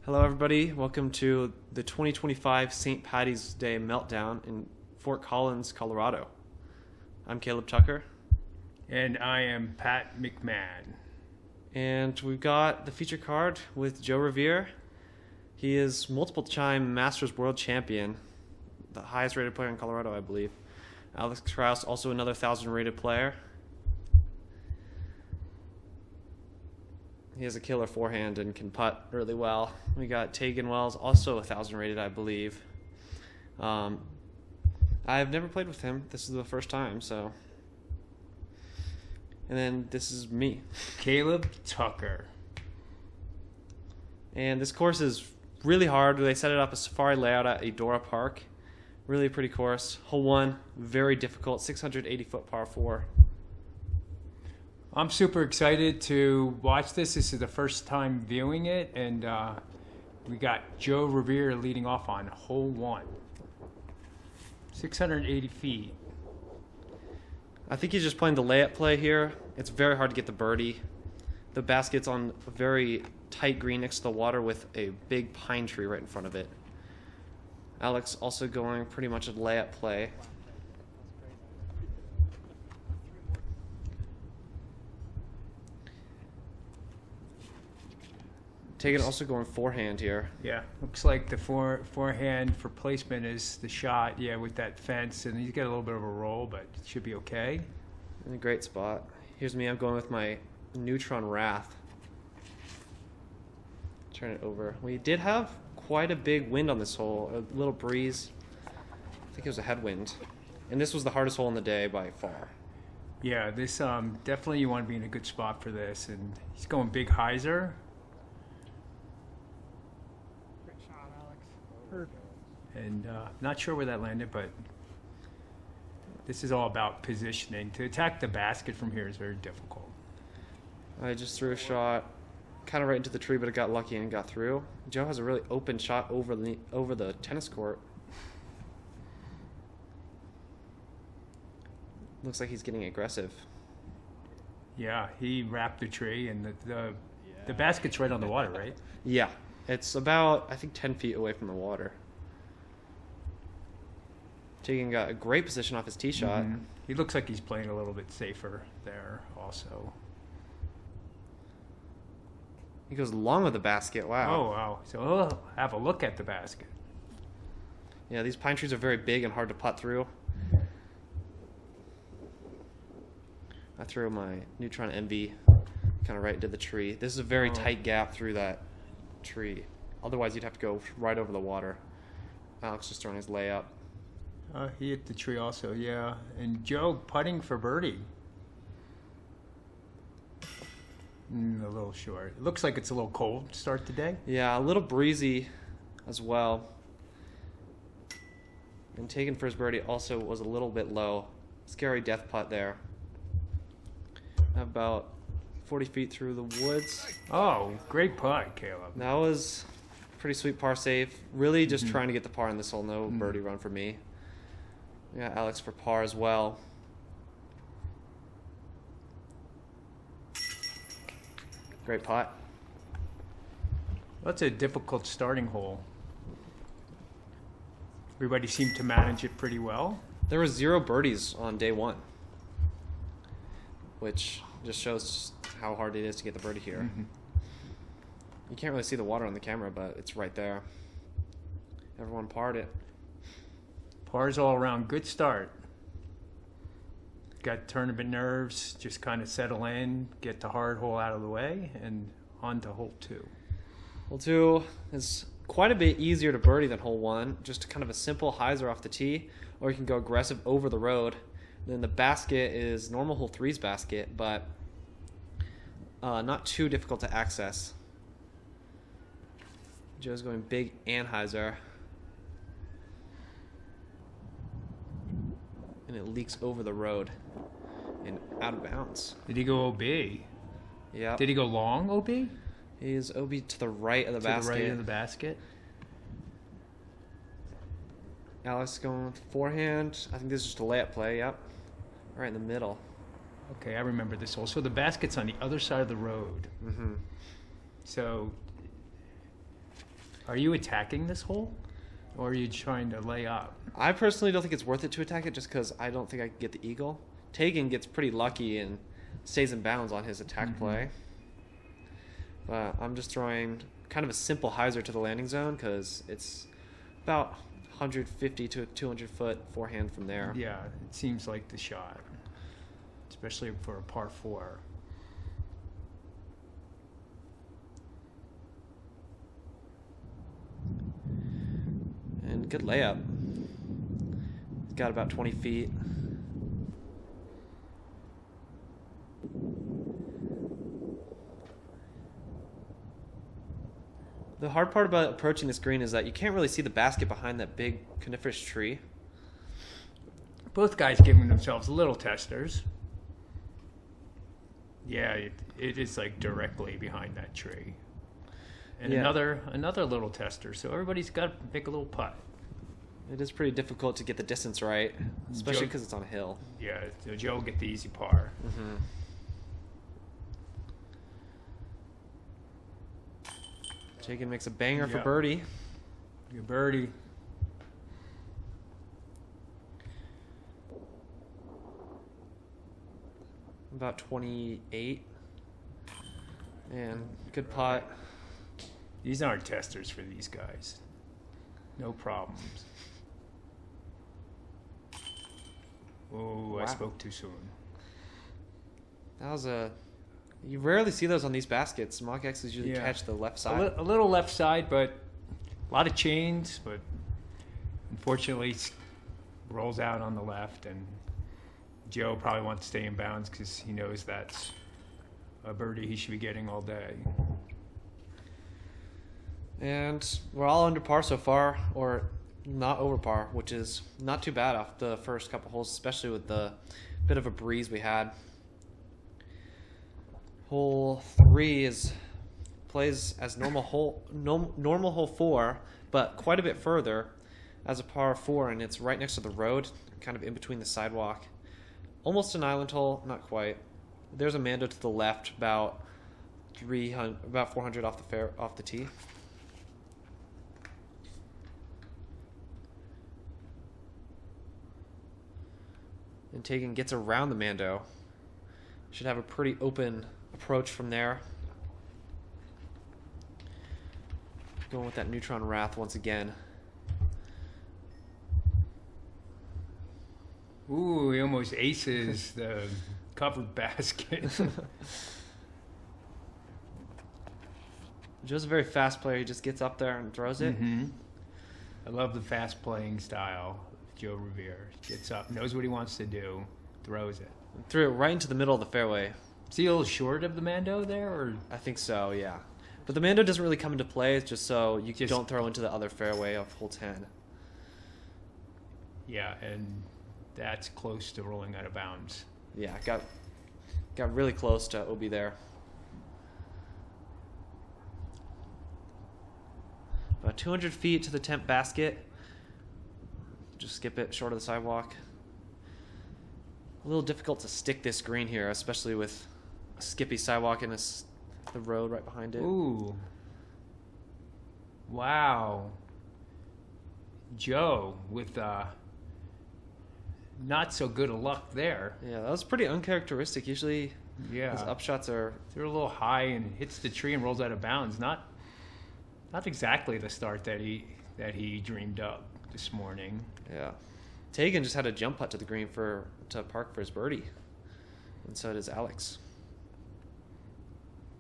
Hello, everybody. Welcome to the 2025 St. Patty's Day Meltdown in Fort Collins, Colorado. I'm Caleb Tucker, And I am Pat McMahon. and we've got the feature card with Joe Rovere. He is multiple-time Masters World Champion, the highest-rated player in Colorado, I believe. Alex Krause, also another 1,000-rated player. He has a killer forehand and can putt really well. We got Taegen also 1,000 rated, I believe. I've never played with him. This is the first time, so. And then this is me. Caleb Tucker. And this course is really hard. They set it up a safari layout at Eudora Park. Really pretty course. Hole 1, very difficult, 680-foot par 4. I'm super excited to watch this. This is the first time viewing it, and we got Joe Rovere leading off on hole 1. 680 feet. I think he's just playing the layup play here. It's very hard to get the birdie. The basket's on a very tight green next to the water with a big pine tree right in front of it. Alex also going pretty much a layup play. Taegen also going forehand here. Yeah, looks like the forehand for placement is the shot, yeah, with that fence, and he's got a little bit of a roll, but it should be okay. In a great spot. Here's me, I'm going with my Neutron Wrath. Turn it over. We did have quite a big wind on this hole, a little breeze. I think it was a headwind. And this was the hardest hole in the day by far. Yeah, this definitely you want to be in a good spot for this, and he's going big hyzer. And not sure where that landed, but this is all about positioning. To attack the basket from here is very difficult. I just threw a shot kind of right into the tree, but it got lucky and got through. Joe has a really open shot over the tennis court. Looks like he's getting aggressive. Yeah, he wrapped the tree, and the basket's right on the water, right? Yeah, it's about, I think, 10 feet away from the water. Taegen got a great position off his tee shot. Mm-hmm. He looks like he's playing a little bit safer there also. He goes long with the basket. Wow. Oh, wow. So we'll have a look at the basket. Yeah, these pine trees are very big and hard to putt through. I threw my Neutron Envy kind of right into the tree. This is a very tight gap through that tree. Otherwise, you'd have to go right over the water. Alex just throwing his layup. He hit the tree also, yeah. And Joe putting for birdie. A little short. It looks like it's a little cold to start the day. Yeah, a little breezy as well. And Taegen for his birdie also was a little bit low. Scary death putt there. About 40 feet through the woods. Oh, great putt, Caleb. That was a pretty sweet par save. Really just trying to get the par in this hole. No birdie run for me. We got Alex for par as well. Great putt. That's a difficult starting hole. Everybody seemed to manage it pretty well. There were 0 birdies on day 1, which just shows how hard it is to get the birdie here. You can't really see the water on the camera, but it's right there. Everyone parred it. Pars all around. Good start. Got tournament nerves. Just kind of settle in, get the hard hole out of the way, and on to hole 2. Hole 2 is quite a bit easier to birdie than hole 1. Just kind of a simple hyzer off the tee, or you can go aggressive over the road. Then the basket is normal hole 3's basket, but not too difficult to access. Joe's going big and hyzer. And it leaks over the road and out of bounds. Did he go OB? Yeah. Did he go long OB? He's OB to the right of the basket. To the right of the basket. Alex going with forehand. I think this is just a layup play. Yep. Right in the middle. Okay, I remember this hole. So the basket's on the other side of the road. Mm-hmm. So Are you attacking this hole, or are you trying to lay up? I personally don't think it's worth it to attack it just because I don't think I can get the eagle. Taegen gets pretty lucky and stays in bounds on his attack play. But I'm just throwing kind of a simple hyzer to the landing zone because it's about 150 to 200 foot forehand from there. Yeah, it seems like the shot, especially for a par 4. And good layup. Got about 20 feet. The hard part about approaching this green is that you can't really see the basket behind that big coniferous tree. Both guys giving themselves little testers. Yeah, it is like directly behind that tree. And another little tester. So everybody's got to make a little putt. It is pretty difficult to get the distance right, especially because it's on a hill. Yeah, so Joe will get the easy par. Taegen makes a banger for birdie. Good birdie. About 28. And good putt. These aren't testers for these guys. No problems. Oh, wow. I spoke too soon. That was you rarely see those on these baskets. Mock X's usually catch the left side. A little left side, but a lot of chains, but unfortunately rolls out on the left, and Joe probably wants to stay in bounds because he knows that's a birdie he should be getting all day. And we're all under par so far, or not over par, which is not too bad off the first couple holes, especially with the bit of a breeze we had. Hole 3 plays as normal hole 4, but quite a bit further as a par 4, and it's right next to the road, kind of in between the sidewalk. Almost an island hole, not quite. There's a Mando to the left, about 400 off the tee. And Taegen gets around the Mando. Should have a pretty open approach from there. Going with that neutron wrath once again. Ooh, he almost aces the covered basket. Joe's a very fast player. He just gets up there and throws it. I love the fast playing style of Joe Rovere. Gets up, knows what he wants to do, throws it. Threw it right into the middle of the fairway. Is he a little short of the Mando there? Or? I think so, yeah. But the Mando doesn't really come into play. It's just so you don't throw into the other fairway of hole 10. Yeah, and that's close to rolling out of bounds. Yeah, got really close to OB there. About 200 feet to the 10th basket. Just skip it short of the sidewalk. A little difficult to stick this green here, especially with a skippy sidewalk and the road right behind it. Ooh. Wow. Joe with not so good a luck there. Yeah, that was pretty uncharacteristic. Usually his upshots are... They're a little high and hits the tree and rolls out of bounds. Not exactly the start that he dreamed up this morning. Yeah. Taegen just had a jump putt to the green to park for his birdie. And so does Alex.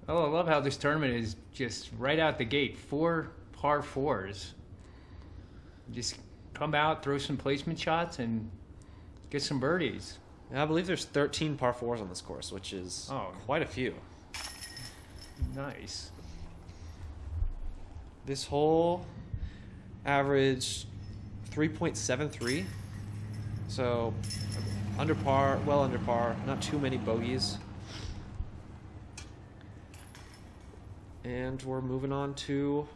Oh, I love how this tournament is just right out the gate. 4 par 4s. Just come out, throw some placement shots, and get some birdies. Yeah, I believe there's 13 par 4s on this course, which is quite a few. Nice. This hole averaged 3.73. So under par, well under par, not too many bogeys. And we're moving on to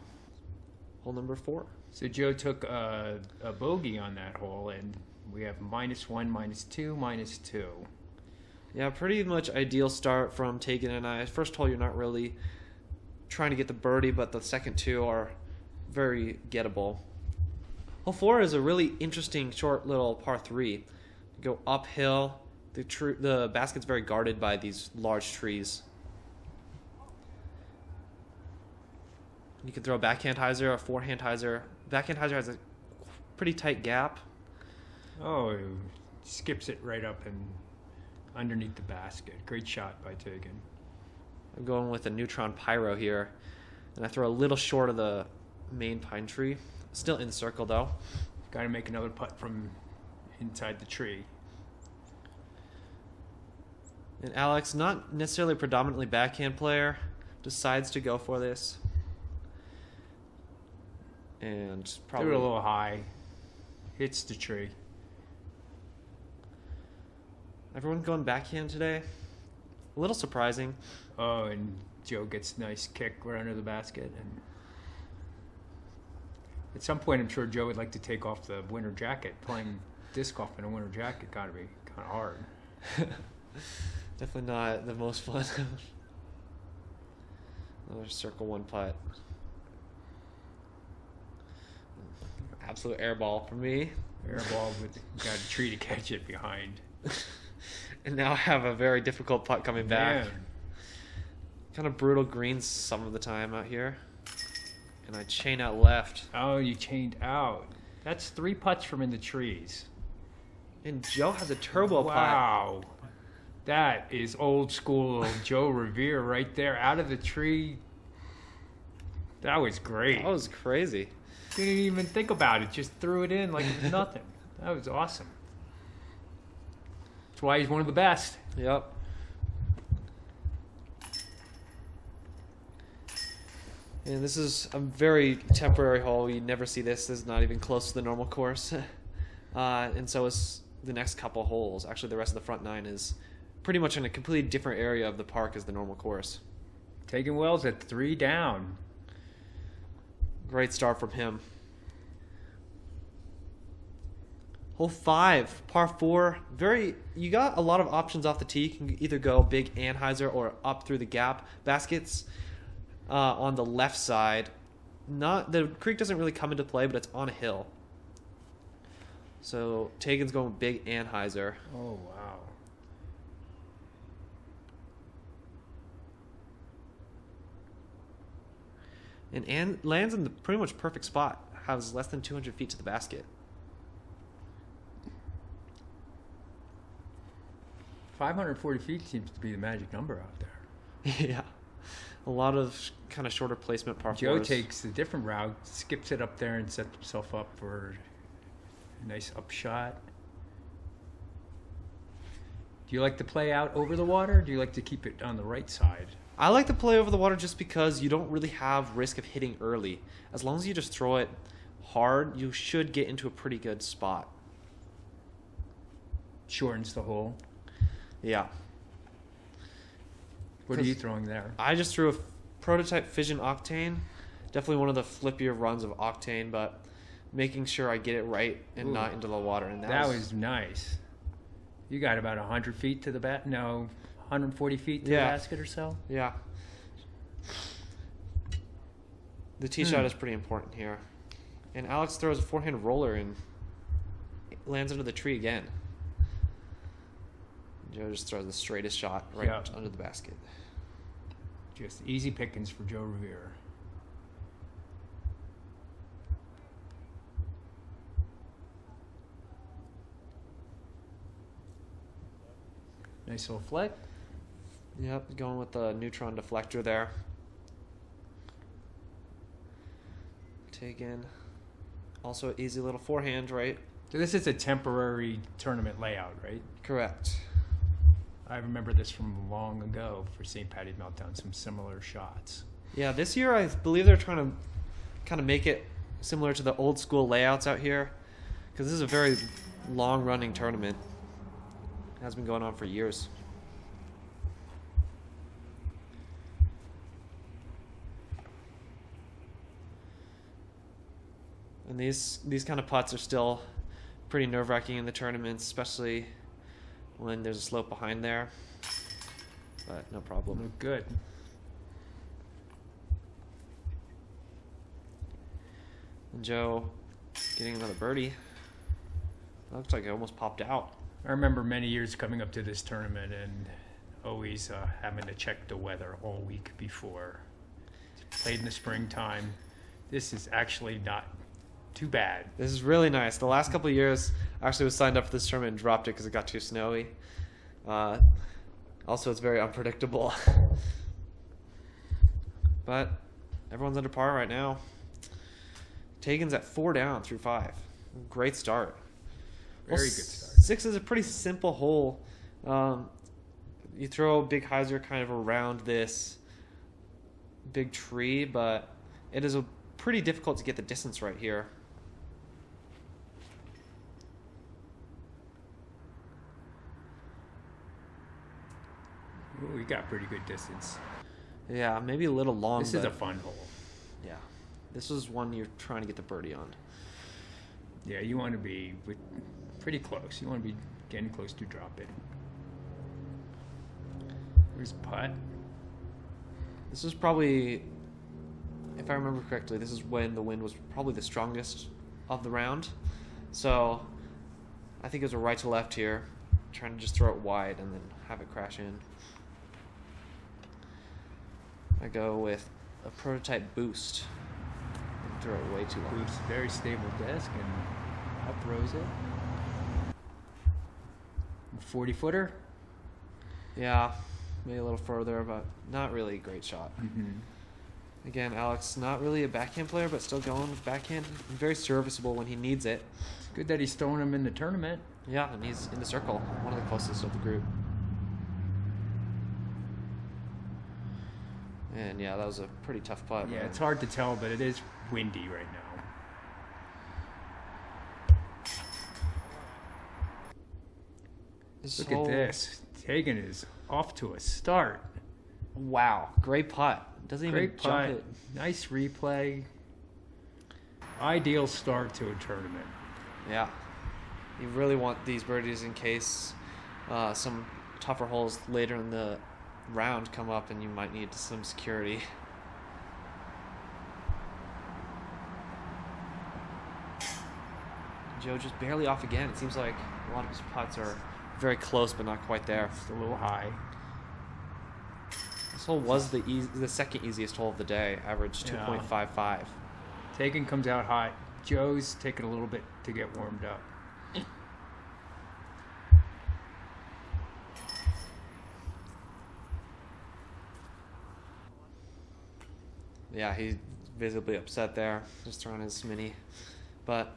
hole number 4. So Joe took a bogey on that hole, and we have -1, -2, -2. Yeah, pretty much ideal start from Taegen and I. First hole, you're not really trying to get the birdie, but the second two are very gettable. Hole 4 is a really interesting short little par 3. You go uphill. The basket's very guarded by these large trees. You can throw a backhand hyzer, a forehand hyzer. Backhand hyzer has a pretty tight gap. Oh, it skips it right up and underneath the basket. Great shot by Taegen. I'm going with a neutron pyro here. And I throw a little short of the main pine tree. Still in circle, though. Got to make another putt from inside the tree. And Alex, not necessarily a predominantly backhand player, decides to go for this. And probably threw it a little high. Hits the tree. Everyone going backhand today. A little surprising. Oh, and Joe gets a nice kick right under the basket. And at some point, I'm sure Joe would like to take off the winter jacket. Playing disc golf in a winter jacket got to be kind of hard. Definitely not the most fun. Another circle 1 putt. Absolute air ball for me. Air ball with got a tree to catch it behind. And now I have a very difficult putt coming back. Man. Kind of brutal greens some of the time out here. And I chain out left. Oh, you chained out. That's 3 putts from in the trees. And Joe has a turbo putt. Wow. That is old school Joe Rovere right there out of the tree. That was great. That was crazy. Didn't even think about it. Just threw it in like it was nothing. That was awesome. That's why he's one of the best. Yep. And this is a very temporary hole. You never see this. This is not even close to the normal course. And so is the next couple holes. Actually, the rest of the front 9 is pretty much in a completely different area of the park as the normal course. Taegen Wells at 3 down. Great start from him. Hole 5, par 4. You got a lot of options off the tee. You can either go big anhyzer or up through the gap. Baskets on the left side. The creek doesn't really come into play, but it's on a hill. So Tagen's going with big anhyzer. Oh, wow. And lands in the pretty much perfect spot. Has less than 200 feet to the basket. 540 feet seems to be the magic number out there. Yeah. A lot of kind of shorter placement par Joe fours. takes a different route, skips it up there and sets himself up for a nice upshot. Do you like to play out over the water, or do you like to keep it on the right side? I like to play over the water just because you don't really have risk of hitting early. As long as you just throw it hard, you should get into a pretty good spot. Shortens the hole. Yeah. What are you throwing there? I just threw a prototype Fission Octane. Definitely one of the flippier runs of Octane, but making sure I get it right and not into the water. And that was nice. You got about 100 feet to the bat? No, 140 feet to the basket or so? Yeah. The tee shot is pretty important here. And Alex throws a forehand roller and lands under the tree again. Joe just throws the straightest shot right under the basket. Just easy pickings for Joe Rovere. Nice little flick. Yep, going with the neutron deflector there. Taken. Also, easy little forehand, right? So this is a temporary tournament layout, right? Correct. I remember this from long ago for St. Patty's Meltdown, some similar shots. Yeah, this year I believe they're trying to kind of make it similar to the old school layouts out here, because this is a very long-running tournament. It has been going on for years. And these kind of putts are still pretty nerve-wracking in the tournaments, especially when there's a slope behind there. But no problem. Good. And Joe getting another birdie. Looks like it almost popped out. I remember many years coming up to this tournament and always having to check the weather all week before. Played in the springtime. This is actually not too bad. This is really nice. The last couple of years, I actually was signed up for this tournament and dropped it because it got too snowy. Also, it's very unpredictable. But everyone's under par right now. Tagen's at 4 down through 5. Great start. Very good start. 6 is a pretty simple hole. You throw a big hyzer kind of around this big tree, but it is pretty difficult to get the distance right here. Ooh, we got pretty good distance. Yeah, maybe a little long. This is a fun hole. Yeah, this is one you're trying to get the birdie on. Yeah, you want to be pretty close. You want to be getting close to drop it. Here's putt. This is probably, if I remember correctly, this is when the wind was probably the strongest of the round. So I think it was a right to left here, trying to just throw it wide and then have it crash in. I go with a prototype boost. Throw it way too long. Boost, very stable disc, and up throws it. 40-footer. Yeah, maybe a little further, but not really a great shot. Mm-hmm. Again, Alex, not really a backhand player, but still going with backhand. Very serviceable when he needs it. It's good that he's throwing him in the tournament. Yeah, and he's in the circle, one of the closest of the group. And yeah, that was a pretty tough putt. Yeah, it's hard to tell, but it is windy right now. Look at this. Taegen is off to a start. Wow, great putt. Doesn't even Great jump putt. it. Nice replay. Ideal start to a tournament. Yeah. You really want these birdies in case some tougher holes later in the round come up and you might need some security. Joe just barely off again. It seems like a lot of his putts are very close but not quite there. It's a little high. This hole was the second easiest hole of the day, averaged 2.55. Taegen comes out hot. Joe's taking a little bit to get warmed up. Yeah, he's visibly upset there, just throwing his mini. But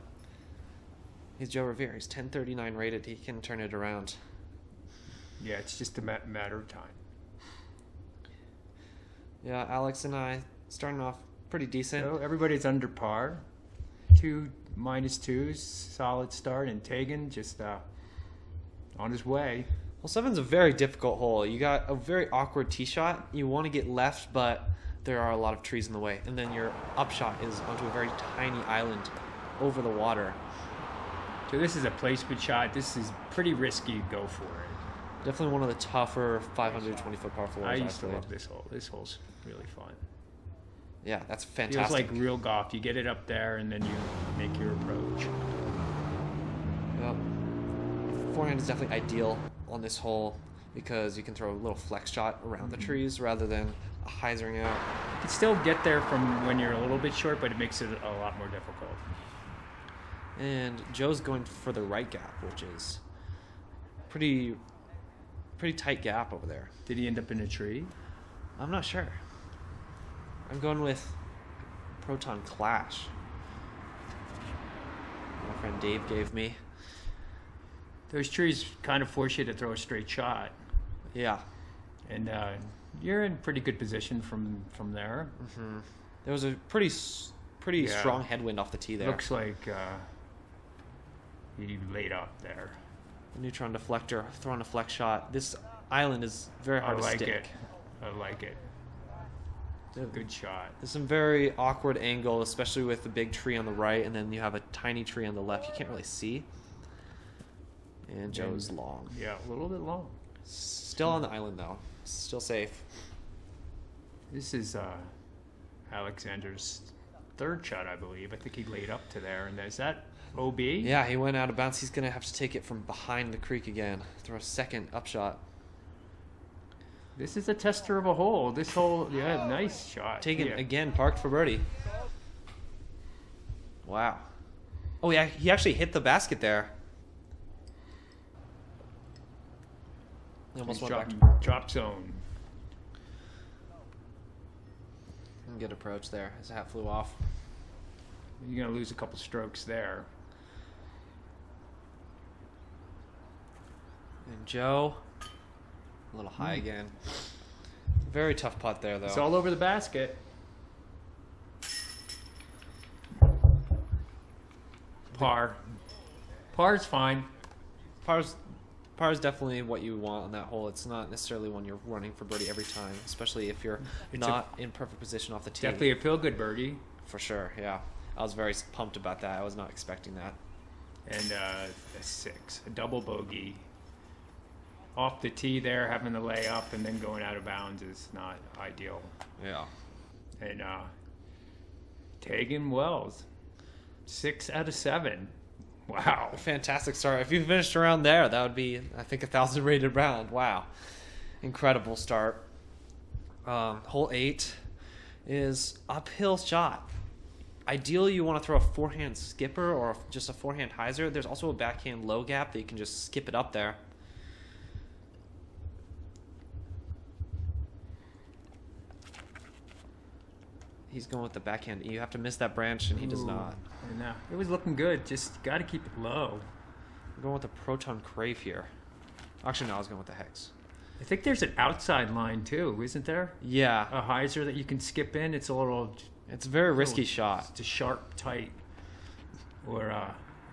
he's Joe Rovere. He's 1039 rated. He can turn it around. Yeah, it's just a matter of time. Yeah, Alex and I starting off pretty decent. So everybody's under par. 2 -2s, solid start, and Taegen just on his way. Well, 7's a very difficult hole. You got a very awkward tee shot. You want to get left, but there are a lot of trees in the way. And then your upshot is onto a very tiny island over the water. So this is a placement shot. This is pretty risky. Go for it. Definitely one of the tougher 520-foot par fours I I've used to played. love this hole. This hole's really fun. Yeah, that's Feels fantastic. like real golf. You get it up there, and then you make your approach. Yep. Forehand is definitely ideal on this hole because you can throw a little flex shot around the trees rather than a hyzering out. You can still get there from when you're a little bit short, but it makes it a lot more difficult. And Joe's going for the right gap, which is pretty tight gap over there. Did he end up in a tree? I'm not sure. I'm going with Proton Clash. My friend Dave gave me. Those trees kind of force you to throw a straight shot, Yeah. and you're in pretty good position from there. Mm-hmm. There was a pretty Yeah. strong headwind off the tee there. Looks like he laid up there. The neutron deflector, throwing a flex shot. This island is very hard I to like stick. it. I like it. Good shot. There's some very awkward angle, especially with the big tree on the right, and then you have a tiny tree on the left. You can't really see. And Joe's long. Yeah, a little bit long. Still on the island, though. Still safe. This is Alexander's third shot, I believe. I think he laid up to there. And is that OB? Yeah, he went out of bounds. He's going to have to take it from behind the creek again. Throw a second upshot. This is a tester of a hole. This hole, yeah, nice shot. Taegen again, parked for birdie. Wow. Oh, yeah, he actually hit the basket there. He almost went back. Drop zone. And good approach there. His hat flew off. You're going to lose a couple strokes there. And Joe, a little high again. Very tough putt there, though. It's all over the basket. Par. Par's fine. Par's definitely what you want on that hole. It's not necessarily one you're running for birdie every time, especially if you're not in perfect position off the tee. Definitely a feel-good birdie. For sure, yeah. I was very pumped about that. I was not expecting that. And a 6, a double bogey. Off the tee there, having the layup and then going out of bounds is not ideal. Yeah. And Taegen Wells, 6 out of 7. Wow. Fantastic start. If you finished around there, that would be, I think, 1,000 rated round. Wow. Incredible start. Hole 8 is uphill shot. Ideally, you want to throw a forehand skipper or just a forehand hyzer. There's also a backhand low gap that you can just skip it up there. He's going with the backhand. You have to miss that branch, and he does not. And, it was looking good. Just got to keep it low. I'm going with the Proton Crave here. Actually, no, I was going with the Hex. I think there's an outside line, too, isn't there? Yeah. A hyzer that you can skip in. It's a little... It's a very risky shot. It's a sharp, tight. Or,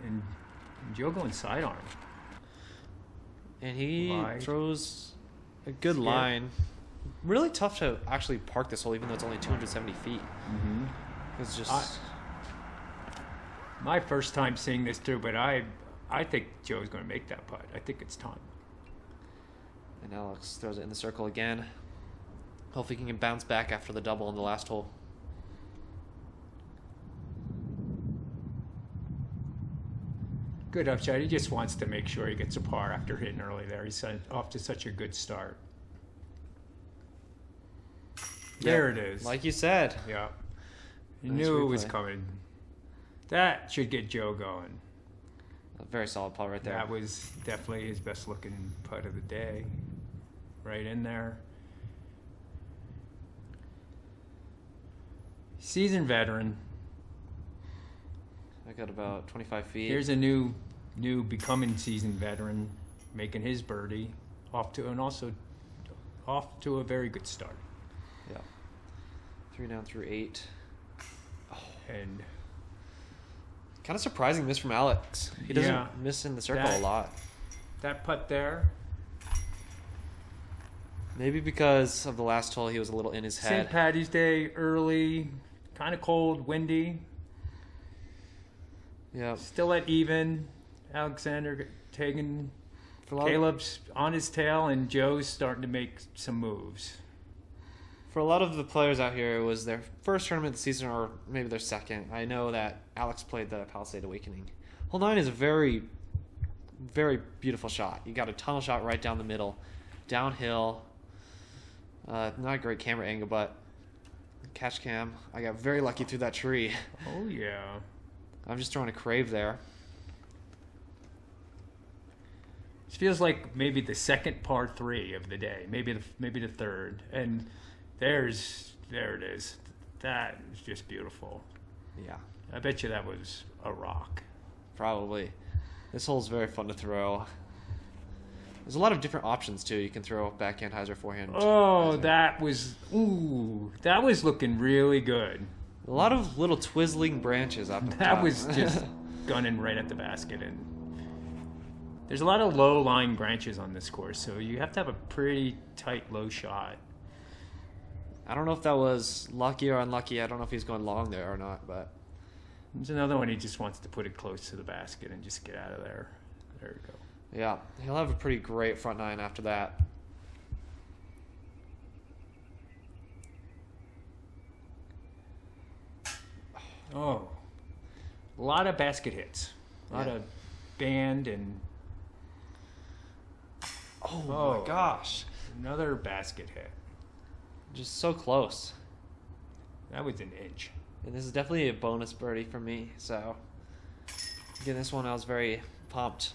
and Joe going sidearm. And he Wide. throws a good line. Really tough to actually park this hole, even though it's only 270 feet. Mm-hmm. It's just... my first time seeing this, too, but I think Joe's going to make that putt. I think it's time. And Alex throws it in the circle again. Hopefully he can bounce back after the double in the last hole. Good upshot. He just wants to make sure he gets a par after hitting early there. He's off to such a good start. There it is. Like you said. Yeah. You Nice knew it was replay. coming. That should get Joe going. A very solid putt right there. That was definitely his best looking putt of the day. Right in there. Seasoned veteran. I got about 25 feet. Here's a new becoming seasoned veteran making his birdie off to a very good start. Yeah. 3 down through 8. And Kind of surprising miss from Alex. He doesn't miss in the circle a lot. That putt there. Maybe because of the last hole, he was a little in his head. St. Paddy's Day, early, kind of cold, windy. Yeah. Still at even. Alexander Taegen, Caleb's on his tail, and Joe's starting to make some moves. For a lot of the players out here, it was their first tournament of the season, or maybe their second. I know that Alex played the Palisade Awakening. Hole 9 is a very, very beautiful shot. You got a tunnel shot right down the middle, downhill. Not a great camera angle, but catch cam. I got very lucky through that tree. Oh yeah. I'm just throwing a crave there. It feels like maybe the second par 3 of the day, maybe the third, and there it is. That is just beautiful. Yeah, I bet you that was a rock. probably. This hole's very fun to throw. There's a lot of different options too. You can throw backhand hyzer, forehand. Oh, hyzer. that was looking really good. A lot of little twizzling branches up. That top. was just gunning right at the basket, and there's a lot of low-lying branches on this course, so you have to have a pretty tight low shot. I don't know if that was lucky or unlucky. I don't know if he's going long there or not, but There's another one he just wants to put it close to the basket and just get out of there. There we go. yeah, he'll have a pretty great front 9 after that. Oh, a lot of basket hits. A lot of band and... Oh my gosh. Another basket hit. Just so close. That was an inch. And this is definitely a bonus birdie for me. So, again, this one I was very pumped.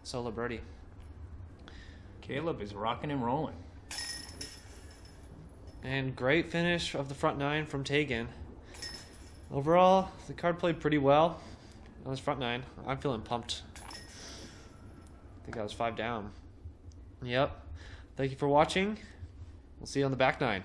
Solo birdie. Caleb is rocking and rolling. And great finish of the front nine from Taegen. Overall, the card played pretty well on his front nine. I'm feeling pumped. I think I was 5 down. Yep. Thank you for watching. We'll see you on the back nine.